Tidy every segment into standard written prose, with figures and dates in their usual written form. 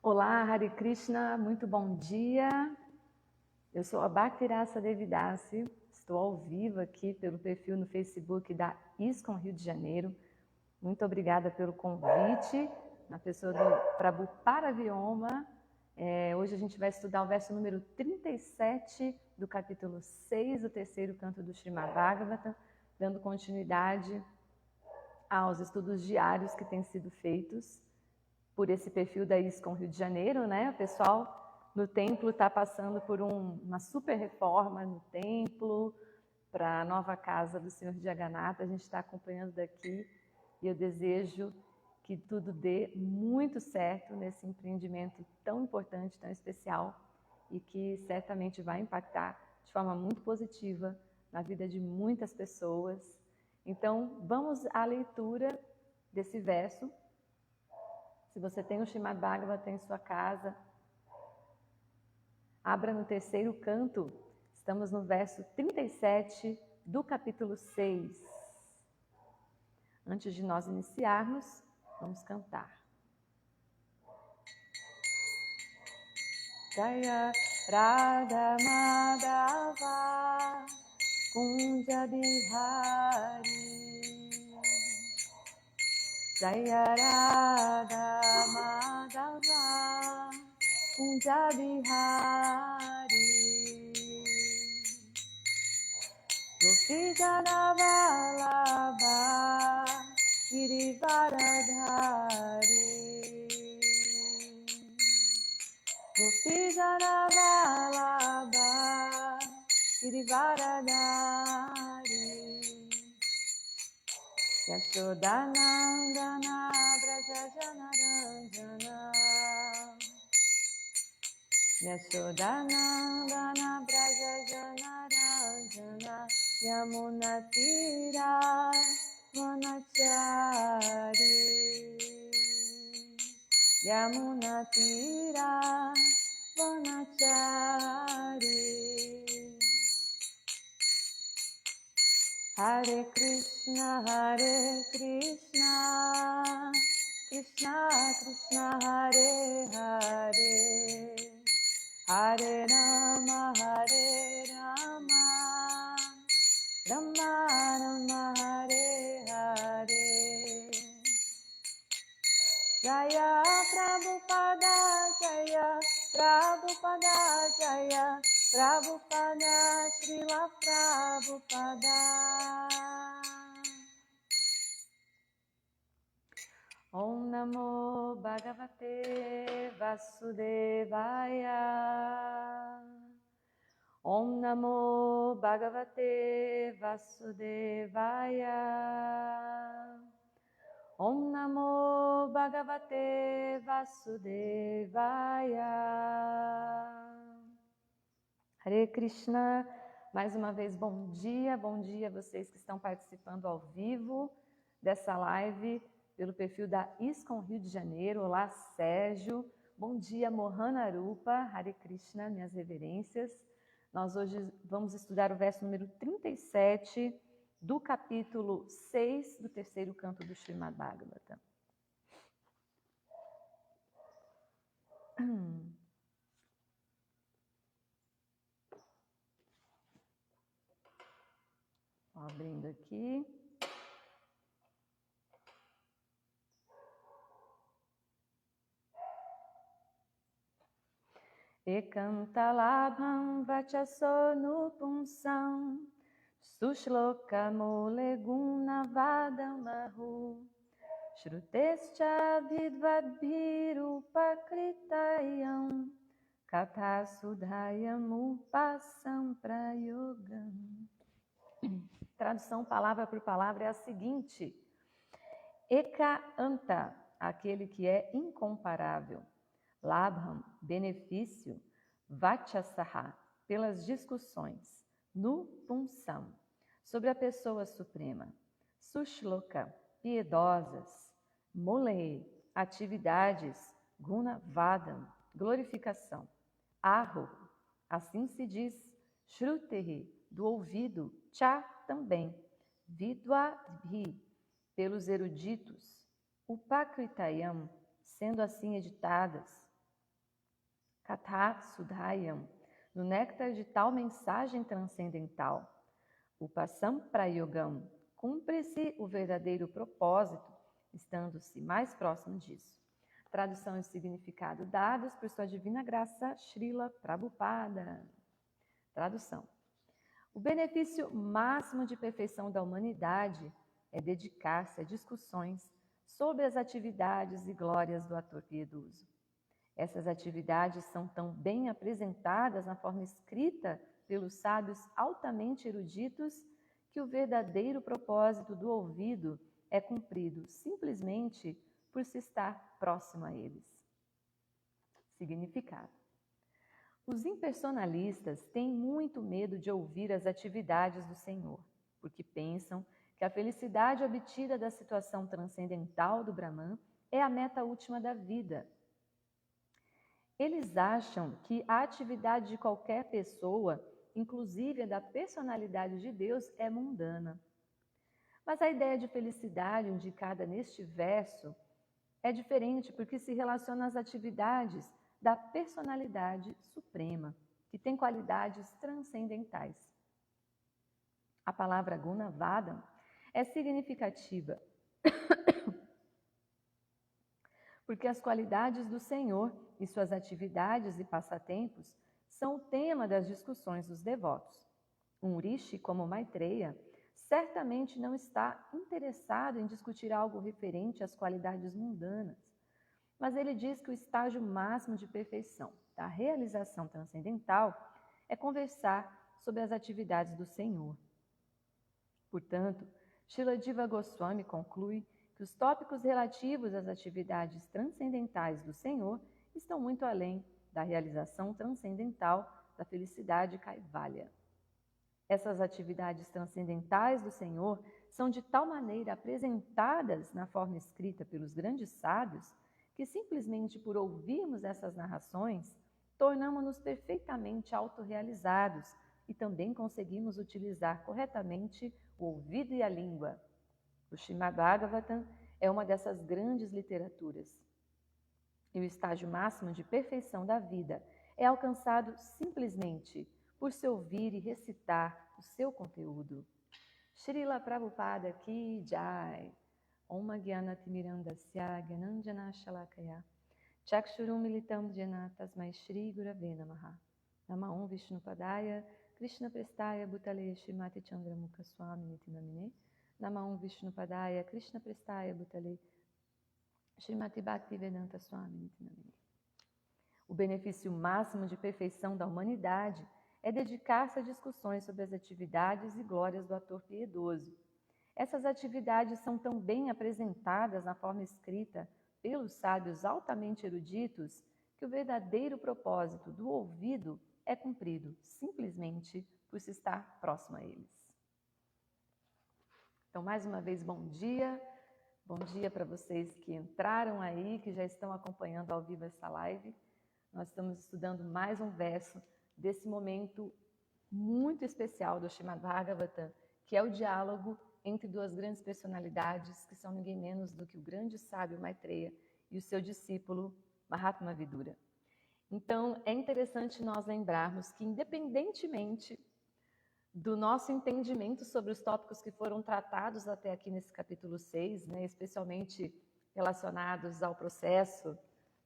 Olá, Hare Krishna, muito bom dia. Eu sou a Bhaktirasa Devidasi, estou ao vivo aqui pelo perfil no Facebook da ISKCON Rio de Janeiro. Muito obrigada pelo convite, na pessoa do Prabhu Paravioma. Hoje a gente vai estudar o verso número 37 do capítulo 6 do terceiro canto do Srimad Bhagavatam, dando continuidade aos estudos diários que têm sido feitos por esse perfil da ISKCON Rio de Janeiro, né? O pessoal no templo está passando por uma super reforma no templo, para a nova casa do Senhor Jagannatha. A gente está acompanhando daqui e eu desejo que tudo dê muito certo nesse empreendimento tão importante, tão especial e que certamente vai impactar de forma muito positiva na vida de muitas pessoas. Então, vamos à leitura desse verso. Se você tem o Srimad Bhagavatam em sua casa, abra no terceiro canto. Estamos no verso 37 do capítulo 6. Antes de nós iniciarmos, vamos cantar. Jaya Radha Madhava Kunja Bihari Jaya Radha Madhava Kunja Bihari Gopijana Vallabha Girivaradhari Gopijana Vallabha Girivaradhari Yashodanandana Brajajana Ranjana Yashodanandana Brajajana Ranjana Yamunatira Vanachari Yamunatira Vanachari Hare Krishna, Krishna Krishna, Hare Hare, Hare Rama, Rama Rama, Hare Hare. Jaya Prabhupada, Jaya Prabhupada, Jaya Prabhupada, Srila Prabhupada. Om Namo Bhagavate Vasudevaya. Om Namo Bhagavate Vasudevaya. Om Namo Bhagavate Vasudevaya. Hare Krishna, mais uma vez bom dia a vocês que estão participando ao vivo dessa live pelo perfil da ISKCON Rio de Janeiro. Olá, Sérgio. Bom dia, Mohana Rupa. Hare Krishna, minhas reverências. Nós hoje vamos estudar o verso número 37 do capítulo 6 do terceiro canto do Srimad Bhagavatam. Abrindo aqui. Ekantalabham vachasonupumsam Sushloka mole guna vadamahu Shrutescha vidvadbhirupakritayam Kathasudhayam upasam prayogam. Tradução palavra por palavra é a seguinte: Eka anta, aquele que é incomparável. Labham, benefício. Vachasaha, pelas discussões. Nu Pumsam, sobre a pessoa suprema. Sushloka, piedosas. Mole, atividades. Guna Vadam, glorificação. Aho, assim se diz. Shrutehi, do ouvido. Cha, também. Vidvadbhi, pelos eruditos. Upakritayam, sendo assim editadas. Katha Sudhayam, no néctar de tal mensagem transcendental. Upasamprayogam, cumpre-se o verdadeiro propósito, estando-se mais próximo disso. Tradução e significado dados por sua divina graça, Srila Prabhupada. Tradução. O benefício máximo de perfeição da humanidade é dedicar-se a discussões sobre as atividades e glórias do ator piedoso. Essas atividades são tão bem apresentadas na forma escrita pelos sábios altamente eruditos que o verdadeiro propósito do ouvido é cumprido simplesmente por se estar próximo a eles. Significado. Os impersonalistas têm muito medo de ouvir as atividades do Senhor, porque pensam que a felicidade obtida da situação transcendental do Brahman é a meta última da vida. Eles acham que a atividade de qualquer pessoa, inclusive a da personalidade de Deus, é mundana. Mas a ideia de felicidade indicada neste verso é diferente porque se relaciona às atividades da personalidade suprema, que tem qualidades transcendentais. A palavra Gunavadam é significativa porque as qualidades do Senhor e suas atividades e passatempos são o tema das discussões dos devotos. Um rishi como Maitreya certamente não está interessado em discutir algo referente às qualidades mundanas, mas ele diz que o estágio máximo de perfeição da realização transcendental é conversar sobre as atividades do Senhor. Portanto, Srila Jiva Goswami conclui que os tópicos relativos às atividades transcendentais do Senhor estão muito além da realização transcendental da felicidade Kaivalya. Essas atividades transcendentais do Senhor são de tal maneira apresentadas na forma escrita pelos grandes sábios que simplesmente por ouvirmos essas narrações, tornamos-nos perfeitamente autorrealizados e também conseguimos utilizar corretamente o ouvido e a língua. O Srimad Bhagavatam é uma dessas grandes literaturas. E o estágio máximo de perfeição da vida é alcançado simplesmente por se ouvir e recitar o seu conteúdo. Srila Prabhupada Ki Jai. Om Gyanatirmirandasya Gyananjana Shalakaya Chakshurum Militam Jena Tasmai Shri Gurave Namaha. Namaon Vishnupadaya Krishna Prestaya Bhutale Srimati Chandramukha Swami Niti Namine. Namaon Vishnupadaya Krishna Prestaya Bhutale Srimati Bhaktivedanta Swami Niti Namine. O benefício máximo de perfeição da humanidade é dedicar-se a discussões sobre as atividades e glórias do ator piedoso. Essas atividades são tão bem apresentadas na forma escrita pelos sábios altamente eruditos que o verdadeiro propósito do ouvido é cumprido simplesmente por se estar próximo a eles. Então, mais uma vez, bom dia para vocês que entraram aí, que já estão acompanhando ao vivo essa live. Nós estamos estudando mais um verso desse momento muito especial do Srimad Bhagavatam, que é o diálogo entre duas grandes personalidades, que são ninguém menos do que o grande sábio Maitreya e o seu discípulo Mahatma Vidura. Então, é interessante nós lembrarmos que, independentemente do nosso entendimento sobre os tópicos que foram tratados até aqui nesse capítulo 6, né, especialmente relacionados ao processo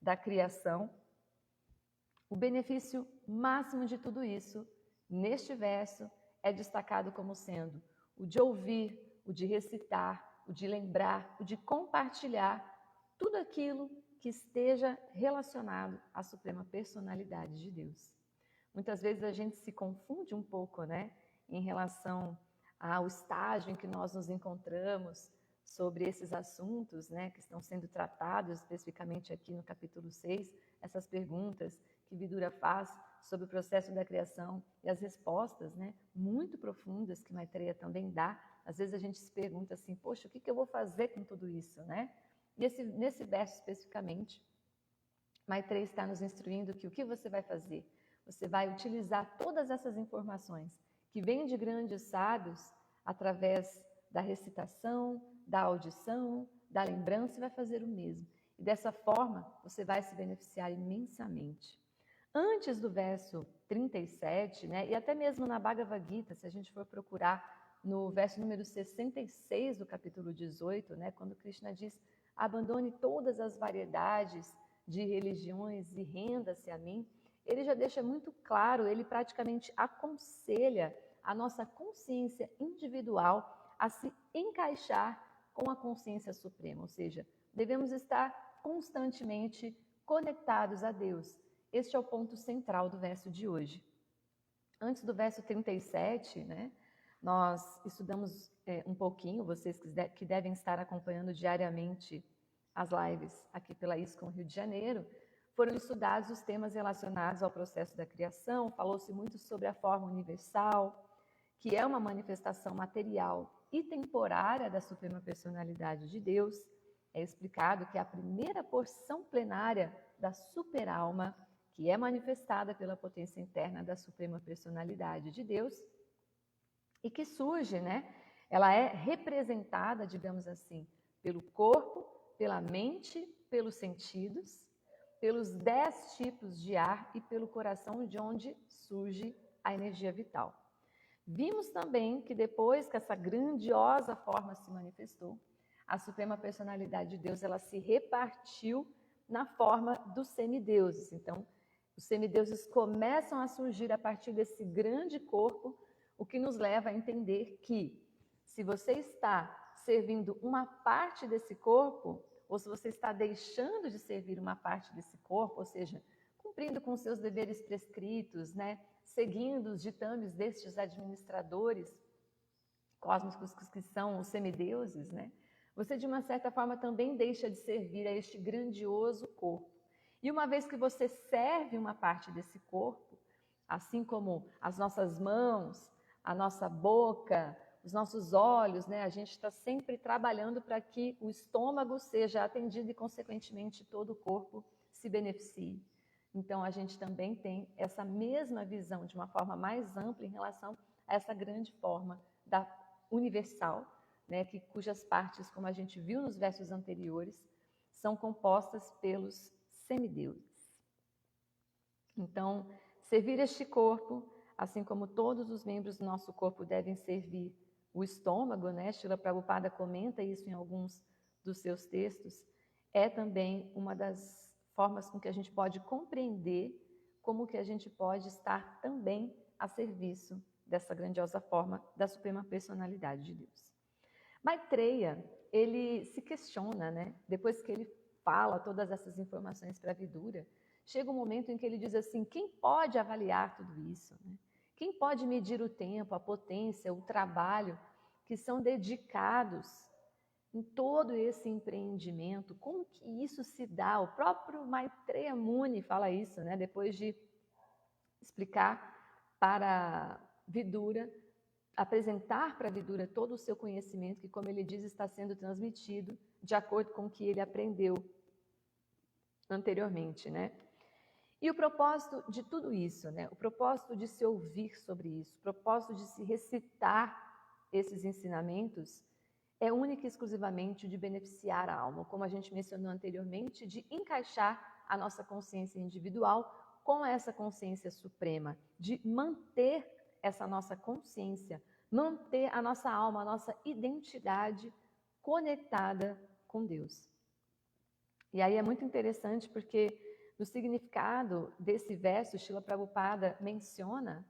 da criação, o benefício máximo de tudo isso, neste verso, é destacado como sendo o de ouvir, o de recitar, o de lembrar, o de compartilhar tudo aquilo que esteja relacionado à Suprema Personalidade de Deus. Muitas vezes a gente se confunde um pouco, né, em relação ao estágio em que nós nos encontramos sobre esses assuntos, né, que estão sendo tratados especificamente aqui no capítulo 6, essas perguntas que Vidura faz sobre o processo da criação e as respostas, né, muito profundas que Maitreya também dá. Às vezes a gente se pergunta assim, poxa, o que eu vou fazer com tudo isso, né? E nesse verso especificamente, Maitreya está nos instruindo que o que você vai fazer? Você vai utilizar todas essas informações que vêm de grandes sábios através da recitação, da audição, da lembrança e vai fazer o mesmo. E dessa forma, você vai se beneficiar imensamente. Antes do verso 37, né, e até mesmo na Bhagavad Gita, se a gente for procurar no verso número 66 do capítulo 18, né, quando Krishna diz: abandone todas as variedades de religiões e renda-se a mim, ele já deixa muito claro, ele praticamente aconselha a nossa consciência individual a se encaixar com a consciência suprema, ou seja, devemos estar constantemente conectados a Deus. Este é o ponto central do verso de hoje. Antes do verso 37, né, nós estudamos um pouquinho, vocês que devem estar acompanhando diariamente as lives aqui pela ISKCON Rio de Janeiro, foram estudados os temas relacionados ao processo da criação, falou-se muito sobre a forma universal, que é uma manifestação material e temporária da Suprema Personalidade de Deus. É explicado que a primeira porção plenária da superalma, que é manifestada pela potência interna da Suprema Personalidade de Deus, e que surge, né? Ela é representada, digamos assim, pelo corpo, pela mente, pelos sentidos, pelos 10 tipos de ar e pelo coração, de onde surge a energia vital. Vimos também que depois que essa grandiosa forma se manifestou, a Suprema Personalidade de Deus, ela se repartiu na forma dos semideuses. Então, os semideuses começam a surgir a partir desse grande corpo, o que nos leva a entender que, se você está servindo uma parte desse corpo, ou se você está deixando de servir uma parte desse corpo, ou seja, cumprindo com seus deveres prescritos, né, seguindo os ditames destes administradores cósmicos que são os semideuses, né, você de uma certa forma também deixa de servir a este grandioso corpo. E uma vez que você serve uma parte desse corpo, assim como as nossas mãos, a nossa boca, os nossos olhos, né? A gente está sempre trabalhando para que o estômago seja atendido e, consequentemente, todo o corpo se beneficie. Então, a gente também tem essa mesma visão de uma forma mais ampla em relação a essa grande forma da universal, né? Cujas partes, como a gente viu nos versos anteriores, são compostas pelos semideuses. Então, servir este corpo, assim como todos os membros do nosso corpo devem servir o estômago, né? Srila Prabhupada comenta isso em alguns dos seus textos, é também uma das formas com que a gente pode compreender como que a gente pode estar também a serviço dessa grandiosa forma da Suprema Personalidade de Deus. Maitreya, ele se questiona, né? Depois que ele fala todas essas informações para a Vidura, chega um momento em que ele diz assim: quem pode avaliar tudo isso? Né? Quem pode medir o tempo, a potência, o trabalho que são dedicados em todo esse empreendimento? Como que isso se dá? O próprio Maitreya Muni fala isso, né? Depois de explicar para Vidura, apresentar para Vidura todo o seu conhecimento, que, como ele diz, está sendo transmitido de acordo com o que ele aprendeu anteriormente, né? E o propósito de tudo isso, né? O propósito de se ouvir sobre isso, o propósito de se recitar esses ensinamentos é única e exclusivamente de beneficiar a alma, como a gente mencionou anteriormente, de encaixar a nossa consciência individual com essa consciência suprema, de manter essa nossa consciência, manter a nossa alma, a nossa identidade conectada com Deus. E aí é muito interessante porque no significado desse verso, Srila Prabhupada menciona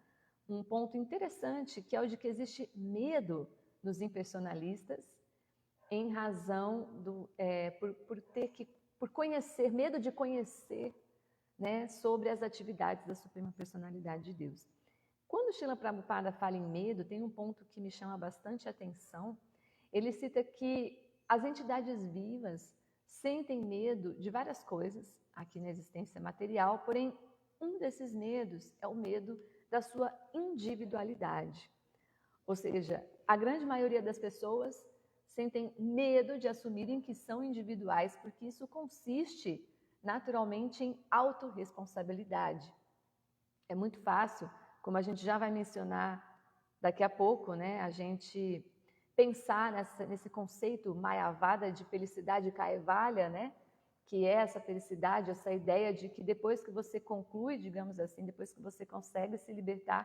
um ponto interessante, que é o de que existe medo nos impersonalistas em razão por conhecer, medo de conhecer, né, sobre as atividades da Suprema Personalidade de Deus. Quando Srila Prabhupada fala em medo, tem um ponto que me chama bastante atenção. Ele cita que as entidades vivas sentem medo de várias coisas aqui na existência material, porém, um desses medos é o medo da sua individualidade. Ou seja, a grande maioria das pessoas sentem medo de assumirem que são individuais, porque isso consiste naturalmente em autorresponsabilidade. É muito fácil, como a gente já vai mencionar daqui a pouco, né, a gente pensar nesse conceito Mayavada de felicidade Kaivalya, né, que é essa felicidade, essa ideia de que depois que você conclui, digamos assim, depois que você consegue se libertar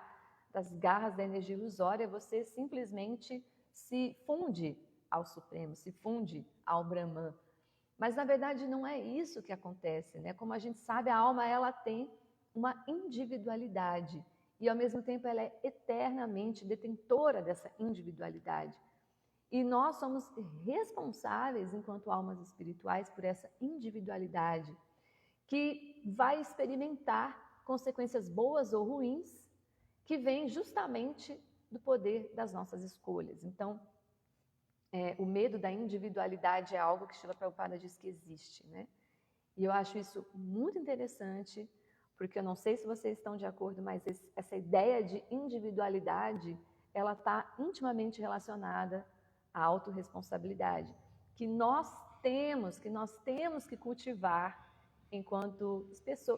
das garras da energia ilusória, você simplesmente se funde ao Supremo, se funde ao Brahman. Mas, na verdade, não é isso que acontece, né? Como a gente sabe, a alma ela tem uma individualidade e, ao mesmo tempo, ela é eternamente detentora dessa individualidade. E nós somos responsáveis, enquanto almas espirituais, por essa individualidade que vai experimentar consequências boas ou ruins que vêm justamente do poder das nossas escolhas. Então, o medo da individualidade é algo que Srila Prabhupada diz que existe, né? E eu acho isso muito interessante, porque eu não sei se vocês estão de acordo, mas essa ideia de individualidade, ela está intimamente relacionada à autorresponsabilidade, que nós temos que cultivar enquanto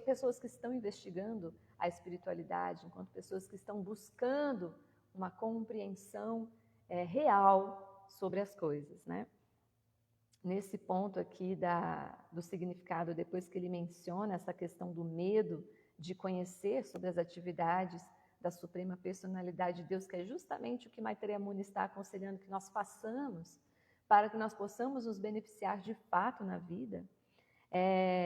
pessoas que estão investigando a espiritualidade, enquanto pessoas que estão buscando uma compreensão real sobre as coisas, né? Nesse ponto aqui do significado, depois que ele menciona essa questão do medo de conhecer sobre as atividades da Suprema Personalidade de Deus, que é justamente o que Maitreya Muni está aconselhando que nós façamos para que nós possamos nos beneficiar de fato na vida,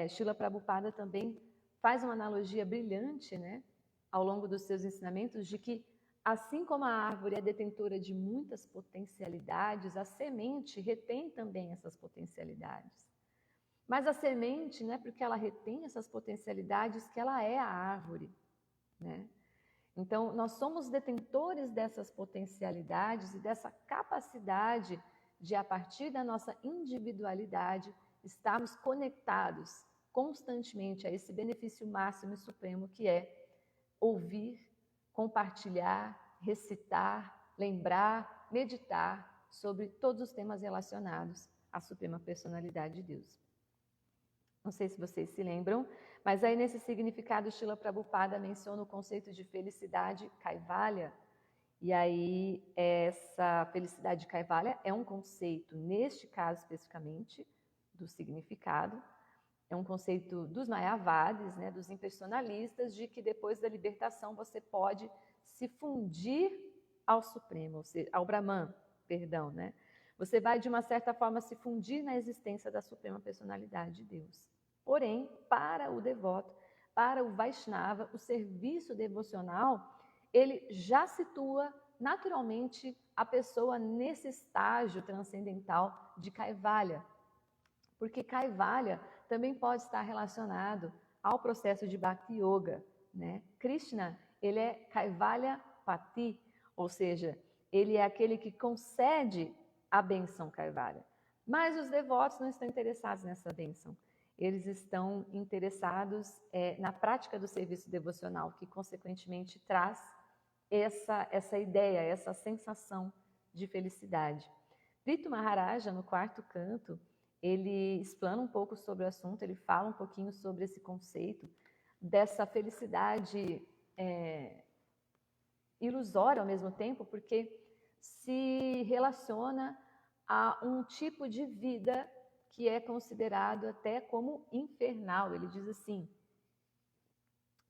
Srila Prabhupada também faz uma analogia brilhante, né, ao longo dos seus ensinamentos, de que assim como a árvore é detentora de muitas potencialidades, a semente retém também essas potencialidades. Mas a semente, não é porque ela retém essas potencialidades que ela é a árvore, né? Então, nós somos detentores dessas potencialidades e dessa capacidade de, a partir da nossa individualidade, estarmos conectados constantemente a esse benefício máximo e supremo que é ouvir, compartilhar, recitar, lembrar, meditar sobre todos os temas relacionados à Suprema Personalidade de Deus. Não sei se vocês se lembram, mas aí nesse significado Srila Prabhupada menciona o conceito de felicidade Kaivalya, e aí essa felicidade Kaivalya é um conceito, neste caso especificamente, do significado, é um conceito dos Mayavadis, né, dos impersonalistas, de que depois da libertação você pode se fundir ao Supremo, ou seja, ao Brahman, perdão, né? Você vai, de uma certa forma, se fundir na existência da Suprema Personalidade de Deus. Porém, para o devoto, para o Vaishnava, o serviço devocional, ele já situa naturalmente a pessoa nesse estágio transcendental de Kaivalya. Porque Kaivalya também pode estar relacionado ao processo de Bhakti Yoga, né? Krishna, ele é Kaivalya Pati, ou seja, ele é aquele que concede a bênção Kaivalya. Mas os devotos não estão interessados nessa bênção. Eles estão interessados na prática do serviço devocional, que consequentemente traz essa ideia, essa sensação de felicidade. Prithu Maharaja, no quarto canto, ele explana um pouco sobre o assunto, ele fala um pouquinho sobre esse conceito dessa felicidade ilusória ao mesmo tempo, porque se relaciona a um tipo de vida que é considerado até como infernal. Ele diz assim: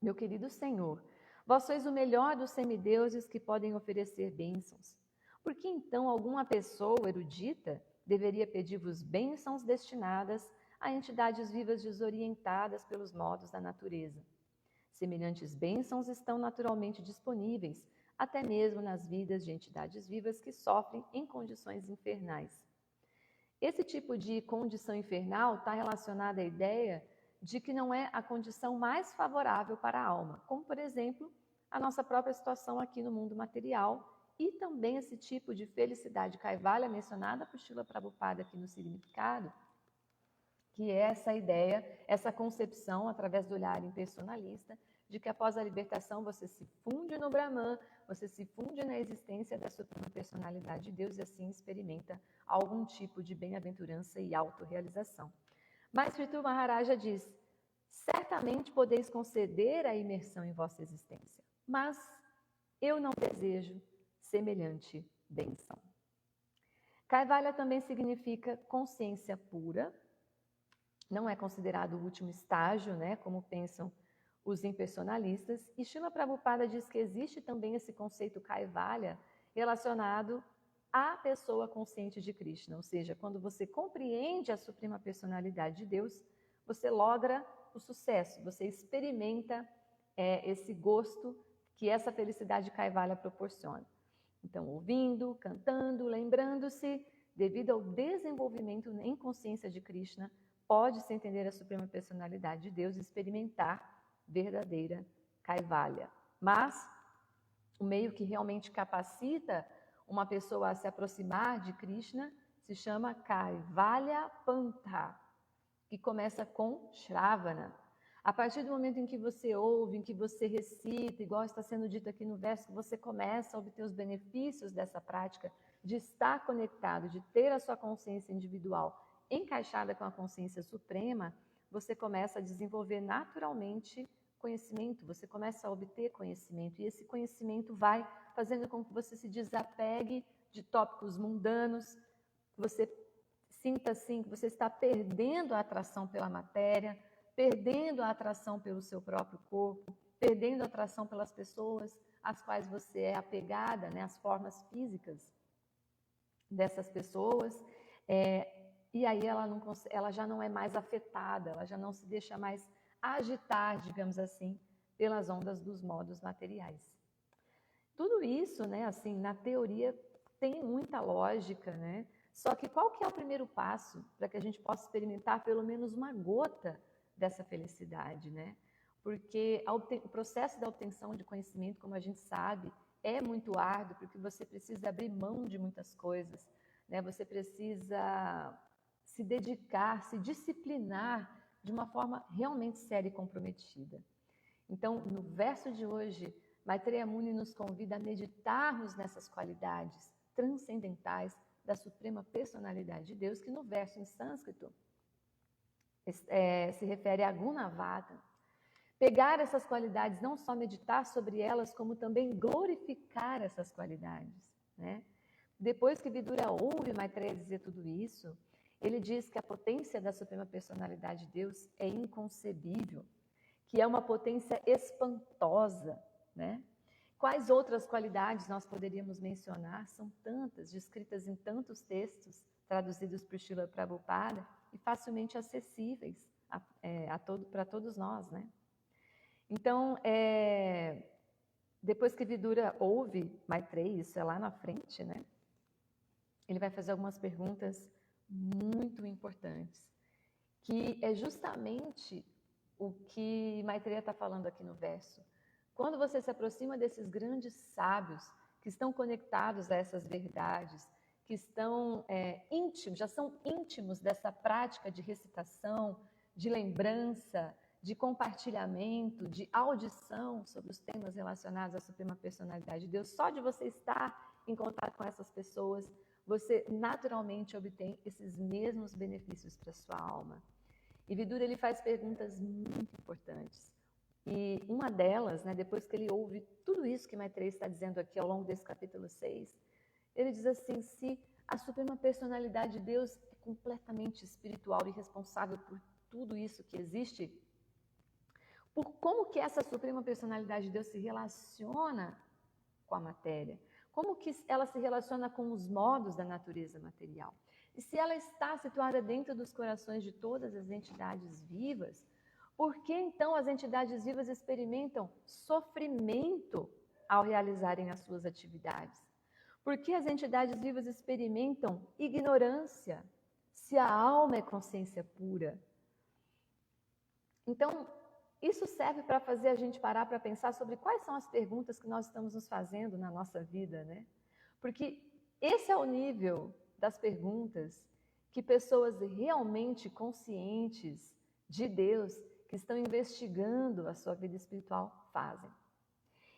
meu querido Senhor, vós sois o melhor dos semideuses que podem oferecer bênçãos. Por que então alguma pessoa erudita deveria pedir-vos bênçãos destinadas a entidades vivas desorientadas pelos modos da natureza? Semelhantes bênçãos estão naturalmente disponíveis, até mesmo nas vidas de entidades vivas que sofrem em condições infernais. Esse tipo de condição infernal está relacionada à ideia de que não é a condição mais favorável para a alma, como, por exemplo, a nossa própria situação aqui no mundo material, e também esse tipo de felicidade Kaivalya mencionada por Srila Prabhupada aqui no significado, que é essa ideia, essa concepção, através do olhar impersonalista, de que após a libertação você se funde no Brahman, você se funde na existência da Suprema Personalidade de Deus e assim experimenta algum tipo de bem-aventurança e autorrealização. Mas Prithu Maharaja diz: certamente podeis conceder a imersão em vossa existência, mas eu não desejo semelhante bênção. Kaivalya também significa consciência pura, não é considerado o último estágio, né, como pensam os impersonalistas, e Srila Prabhupada diz que existe também esse conceito Kaivalya relacionado à pessoa consciente de Krishna, ou seja, quando você compreende a suprema personalidade de Deus, você logra o sucesso, você experimenta esse gosto que essa felicidade Kaivalya proporciona. Então, ouvindo, cantando, lembrando-se, devido ao desenvolvimento em consciência de Krishna, pode-se entender a suprema personalidade de Deus e experimentar verdadeira Kaivalya. Mas o meio que realmente capacita uma pessoa a se aproximar de Krishna se chama Kaivalya Pantha, que começa com Shravana. A partir do momento em que você ouve, em que você recita, igual está sendo dito aqui no verso, você começa a obter os benefícios dessa prática de estar conectado, de ter a sua consciência individual encaixada com a consciência suprema, você começa a desenvolver naturalmente conhecimento, você começa a obter conhecimento, e esse conhecimento vai fazendo com que você se desapegue de tópicos mundanos, que você sinta assim que você está perdendo a atração pela matéria, perdendo a atração pelo seu próprio corpo, perdendo a atração pelas pessoas às quais você é apegada, né, as formas físicas dessas pessoas, e aí ela já não é mais afetada, ela já não se deixa mais agitar, digamos assim, pelas ondas dos modos materiais. Tudo isso, né, assim, na teoria tem muita lógica, né? Só que qual que é o primeiro passo para que a gente possa experimentar pelo menos uma gota dessa felicidade, né? Porque o processo da obtenção de conhecimento, como a gente sabe, é muito árduo, porque você precisa abrir mão de muitas coisas, né? Você precisa se dedicar, se disciplinar de uma forma realmente séria e comprometida. Então, no verso de hoje, Maitreya Muni nos convida a meditarmos nessas qualidades transcendentais da suprema personalidade de Deus, que no verso em sânscrito se refere a Gunavada. Pegar essas qualidades, não só meditar sobre elas, como também glorificar essas qualidades, né? Depois que Vidura ouve Maitreya dizer tudo isso, ele diz que a potência da suprema personalidade de Deus é inconcebível, que é uma potência espantosa, né? Quais outras qualidades nós poderíamos mencionar? São tantas, descritas em tantos textos, traduzidos por Srila Prabhupada, e facilmente acessíveis para todos nós, né? Então, depois que Vidura ouve Maitreya, isso é lá na frente, né? Ele vai fazer algumas perguntas muito importantes, que é justamente o que Maitreya está falando aqui no verso. Quando você se aproxima desses grandes sábios que estão conectados a essas verdades, que estão íntimos, já são íntimos dessa prática de recitação, de lembrança, de compartilhamento, de audição sobre os temas relacionados à Suprema Personalidade de Deus, só de você estar em contato com essas pessoas, você naturalmente obtém esses mesmos benefícios para a sua alma. E Vidura, ele faz perguntas muito importantes. E uma delas, né, depois que ele ouve tudo isso que Maitreya está dizendo aqui ao longo desse capítulo 6, ele diz assim: se a Suprema Personalidade de Deus é completamente espiritual e responsável por tudo isso que existe, por como que essa Suprema Personalidade de Deus se relaciona com a matéria? Como que ela se relaciona com os modos da natureza material? E se ela está situada dentro dos corações de todas as entidades vivas, por que então as entidades vivas experimentam sofrimento ao realizarem as suas atividades? Por que as entidades vivas experimentam ignorância, se a alma é consciência pura? Então, isso serve para fazer a gente parar para pensar sobre quais são as perguntas que nós estamos nos fazendo na nossa vida, né? Porque esse é o nível das perguntas que pessoas realmente conscientes de Deus, que estão investigando a sua vida espiritual, fazem.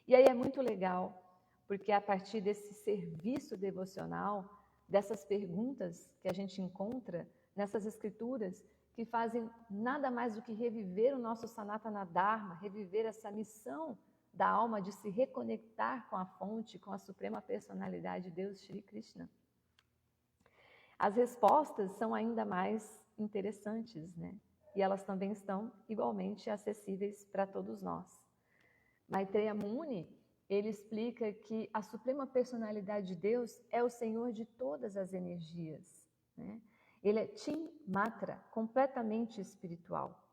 E aí é muito legal, porque a partir desse serviço devocional, dessas perguntas que a gente encontra nessas escrituras, que fazem nada mais do que reviver o nosso Sanatana Dharma, reviver essa missão da alma de se reconectar com a fonte, com a suprema personalidade de Deus, Shri Krishna. As respostas são ainda mais interessantes, né? e elas também estão igualmente acessíveis para todos nós. Maitreya Muni, ele explica que a suprema personalidade de Deus é o Senhor de todas as energias, né? Ele é Tinmatra, completamente espiritual.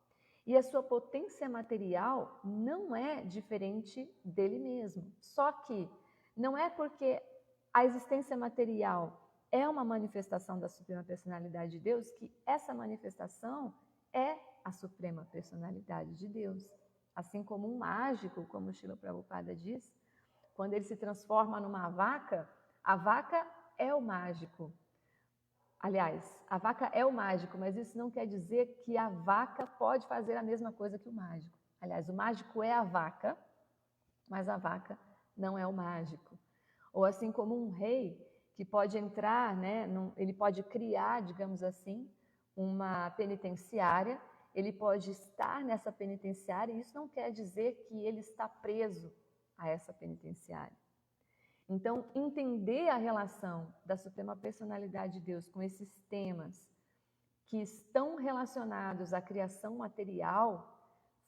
E a sua potência material não é diferente dele mesmo. Só que não é porque a existência material é uma manifestação da suprema personalidade de Deus que essa manifestação é a suprema personalidade de Deus. Assim como um mágico, como Srila Prabhupada diz, quando ele se transforma numa vaca, a vaca é o mágico. Aliás, a vaca é o mágico, mas isso não quer dizer que a vaca pode fazer a mesma coisa que o mágico. Aliás, o mágico é a vaca, mas a vaca não é o mágico. Ou assim como um rei que pode entrar, né, ele pode criar, digamos assim, uma penitenciária, ele pode estar nessa penitenciária, e isso não quer dizer que ele está preso a essa penitenciária. Então, entender a relação da Suprema Personalidade de Deus com esses temas que estão relacionados à criação material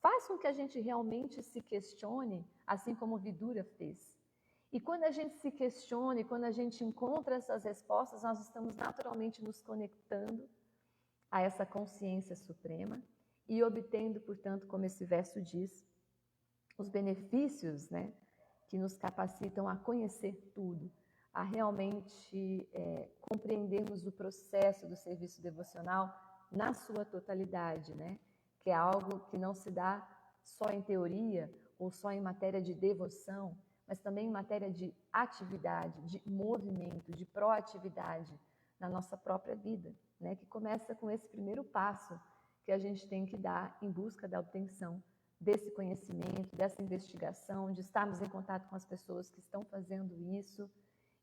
faz com que a gente realmente se questione, assim como Vidura fez. E quando a gente se questione, quando a gente encontra essas respostas, nós estamos naturalmente nos conectando a essa consciência suprema e obtendo, portanto, como esse verso diz, os benefícios, né, que nos capacitam a conhecer tudo, a realmente compreendermos o processo do serviço devocional na sua totalidade, né, que é algo que não se dá só em teoria ou só em matéria de devoção, mas também em matéria de atividade, de movimento, de proatividade na nossa própria vida, né, que começa com esse primeiro passo que a gente tem que dar em busca da obtenção desse conhecimento, dessa investigação, de estarmos em contato com as pessoas que estão fazendo isso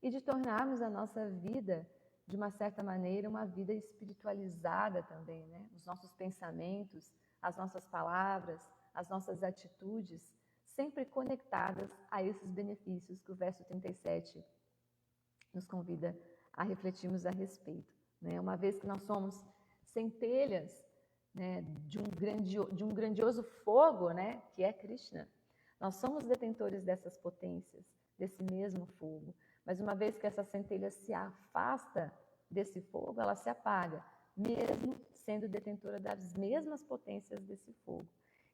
e de tornarmos a nossa vida, de uma certa maneira, uma vida espiritualizada também, né? Os nossos pensamentos, as nossas palavras, as nossas atitudes, sempre conectadas a esses benefícios que o verso 37 nos convida a refletirmos a respeito, né? Uma vez que nós somos centelhas, né, de um grandioso fogo, né, que é Krishna. Nós somos detentores dessas potências, desse mesmo fogo. Mas uma vez que essa centelha se afasta desse fogo, ela se apaga, mesmo sendo detentora das mesmas potências desse fogo.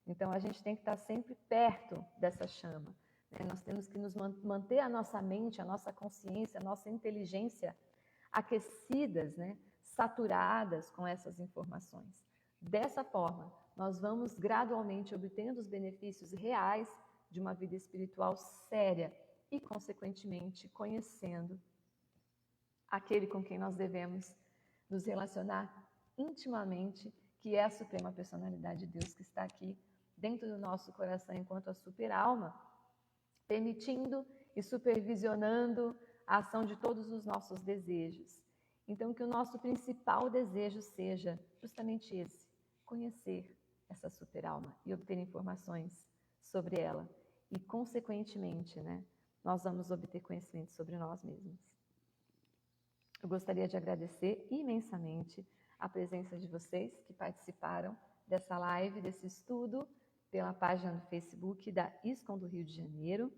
Então a gente tem que estar sempre perto dessa chama, né? Nós temos que nos manter a nossa mente, a nossa consciência, a nossa inteligência aquecidas, né, saturadas com essas informações. Dessa forma, nós vamos gradualmente obtendo os benefícios reais de uma vida espiritual séria e, consequentemente, conhecendo aquele com quem nós devemos nos relacionar intimamente, que é a Suprema Personalidade de Deus que está aqui dentro do nosso coração enquanto a super-alma, permitindo e supervisionando a ação de todos os nossos desejos. Então, que o nosso principal desejo seja justamente esse: conhecer essa super-alma e obter informações sobre ela. E, consequentemente, né, nós vamos obter conhecimento sobre nós mesmos. Eu gostaria de agradecer imensamente a presença de vocês que participaram dessa live, desse estudo, pela página do Facebook da ISKCON do Rio de Janeiro.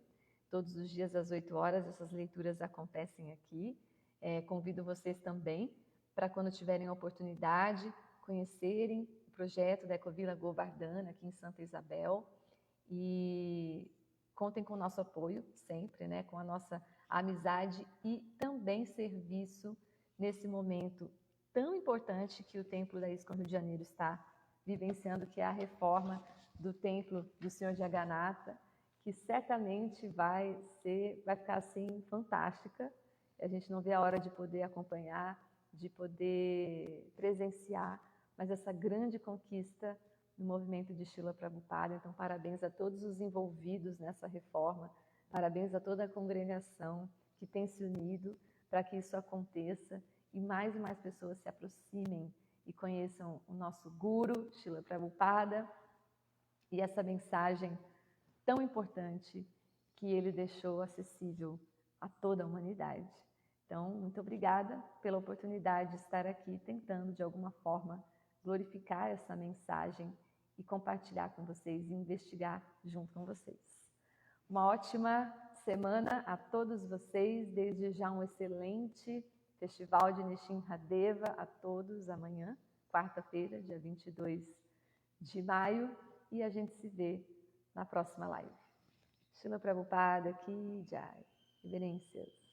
Todos os dias às 8 horas essas leituras acontecem aqui. Convido vocês também para, quando tiverem a oportunidade, conhecerem o projeto da Ecovila Govardhana aqui em Santa Isabel, e contem com o nosso apoio sempre, né, com a nossa amizade e também serviço nesse momento tão importante que o Templo da ISKCON Rio de Janeiro está vivenciando, que é a reforma do Templo do Senhor Jagannatha, que certamente vai ficar assim fantástica. A gente não vê a hora de poder acompanhar, de poder presenciar, mas essa grande conquista no movimento de Srila Prabhupada. Então, parabéns a todos os envolvidos nessa reforma, parabéns a toda a congregação que tem se unido para que isso aconteça e mais pessoas se aproximem e conheçam o nosso Guru, Srila Prabhupada, e essa mensagem tão importante que ele deixou acessível a toda a humanidade. Então, muito obrigada pela oportunidade de estar aqui tentando, de alguma forma, glorificar essa mensagem e compartilhar com vocês e investigar junto com vocês. Uma ótima semana a todos vocês, desde já um excelente Festival de Nishinradeva a todos amanhã, quarta-feira, dia 22 de maio, e a gente se vê na próxima live. Srila Prabhupada Ki Jai. Reverências.